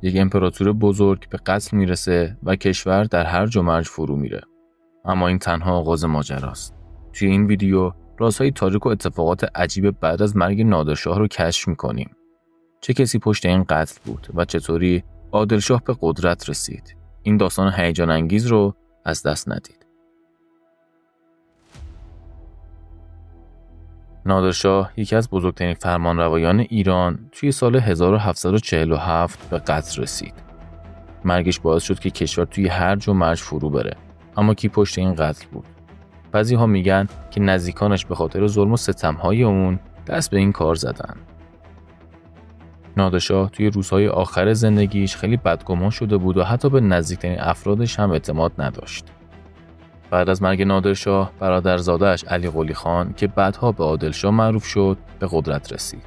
یک امپراتور بزرگ به قتل میرسه و کشور در هرج و مرج فرو میره. اما این تنها آغاز ماجراست. توی این ویدیو رازهای تاریک و اتفاقات عجیب بعد از مرگ نادرشاه رو کشف میکنیم. چه کسی پشت این قتل بود و چطوری عادلشاه به قدرت رسید؟ این داستان هیجان انگیز رو از دست ندید. نادرشاه یکی از بزرگترین فرمانروایان ایران توی سال 1747 به قتل رسید. مرگش باعث شد که کشور توی هرج و مرج فرو بره. اما کی پشت این قتل بود؟ بعضی‌ها میگن که نزدیکانش به خاطر ظلم و ستم‌های اون دست به این کار زدن. نادرشاه توی روزهای آخر زندگیش خیلی بدگمان شده بود و حتی به نزدیکترین افرادش هم اعتماد نداشت. بعد از مرگ نادرشاه، برادرزاده‌اش علی قلی خان که بعدها به عادلشاه معروف شد، به قدرت رسید.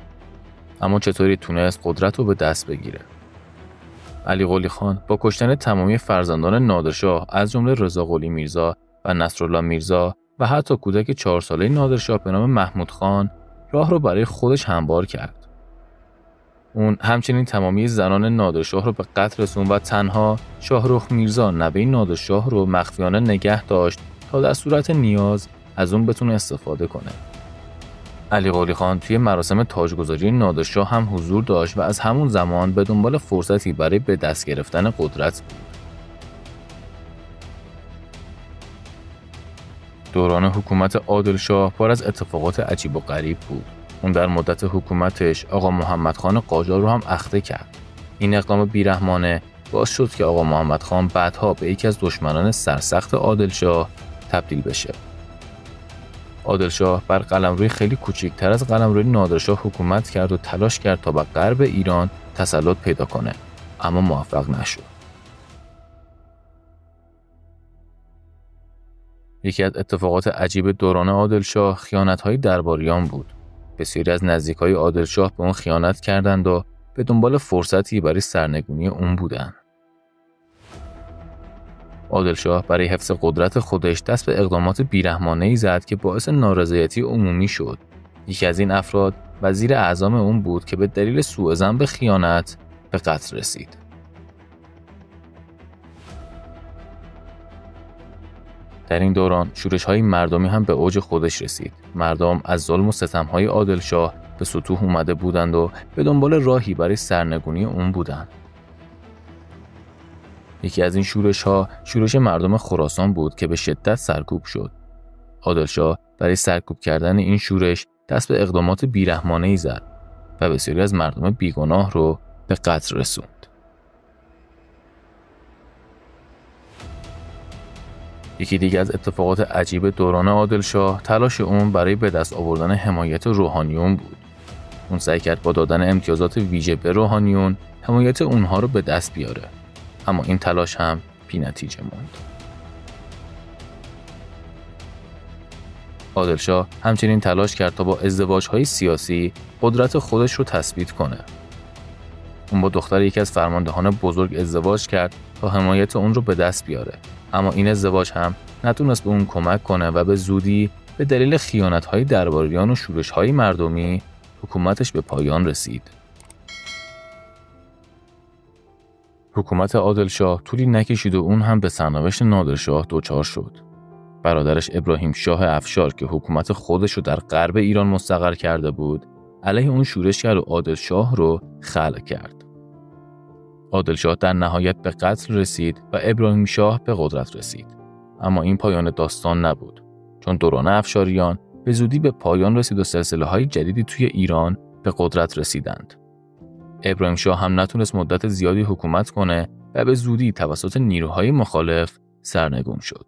اما چطوری تونست قدرت رو به دست بگیره؟ علی قلی خان با کشتن تمامی فرزندان نادرشاه از جمله رضا قلی میرزا و نصرالله میرزا و حتی کودک 4 ساله نادرشاه به نام محمود خان راه رو برای خودش هموار کرد. اون همچنین تمامی زنان نادرشاه رو به قتل رسوند و تنها شاهرخ میرزا نوه نادرشاه رو مخفیانه نگه داشت تا در صورت نیاز از اون بتونه استفاده کنه. علی قلی خان توی مراسم تاجگذاری نادرشاه هم حضور داشت و از همون زمان به دنبال فرصتی برای به دست گرفتن قدرت بود. دوران حکومت عادلشاه پر از اتفاقات عجیب و غریب بود. اون در مدت حکومتش آقا محمد خان قاجار رو هم اخته کرد. این اقدام بیرحمانه باعث شد که آقا محمد خان بعدها به یکی از دشمنان سرسخت عادلشاه تبدیل بشه. عادلشاه بر قلمروی خیلی کوچکتر از قلمروی نادرشاه حکومت کرد و تلاش کرد تا به غرب ایران تسلط پیدا کنه، اما موفق نشد. یکی از اتفاقات عجیب دوران عادلشاه خیانت‌های درباریان بود. بسیاری از نزدیکای عادلشاه به اون خیانت کردند و به دنبال فرصتی برای سرنگونی اون بودند. عادلشاه برای حفظ قدرت خودش دست به اقدامات بیرحمانه‌ای زد که باعث نارضایتی عمومی شد. یکی از این افراد وزیر اعظم اون بود که به دلیل سوءظن به خیانت به قتل رسید. در این دوران شورش‌های مردمی هم به اوج خودش رسید. مردم از ظلم و ستم‌های عادلشاه به سطوح اومده بودند و به دنبال راهی برای سرنگونی اون بودند. یکی از این شورش‌ها شورش مردم خراسان بود که به شدت سرکوب شد. عادلشاه برای سرکوب کردن این شورش دست به اقدامات بیرحمانه‌ای زد و بسیاری از مردم بیگناه رو به قتل رسوند. یکی دیگه از اتفاقات عجیب دوران عادلشاه تلاش اون برای به دست آوردن حمایت روحانیون بود. اون سعی کرد با دادن امتیازات ویژه به روحانیون حمایت اونها رو به دست بیاره، اما این تلاش هم بی‌نتیجه موند. عادلشاه همچنین تلاش کرد تا با ازدواج‌های سیاسی قدرت خودش رو تثبیت کنه. اون با دختر یکی از فرماندهان بزرگ ازدواج کرد تا حمایت اون رو به دست بیاره، اما این ازدواج هم نتونست به اون کمک کنه و به زودی به دلیل خیانت‌های درباریان و شورش‌های مردمی حکومتش به پایان رسید. حکومت عادلشاه طولی نکشید و اون هم به سرنوشت نادرشاه دچار شد. برادرش ابراهیم شاه افشار که حکومت خودش رو در غرب ایران مستقر کرده بود، علیه اون شورش کرد و عادلشاه رو خلع کرد. عادلشاه در نهایت به قتل رسید و ابراهیم شاه به قدرت رسید. اما این پایان داستان نبود، چون دوران افشاریان به زودی به پایان رسید و سلسله‌های جدیدی توی ایران به قدرت رسیدند. ابراهیم شاه هم نتونست مدت زیادی حکومت کنه و به زودی توسط نیروهای مخالف سرنگون شد.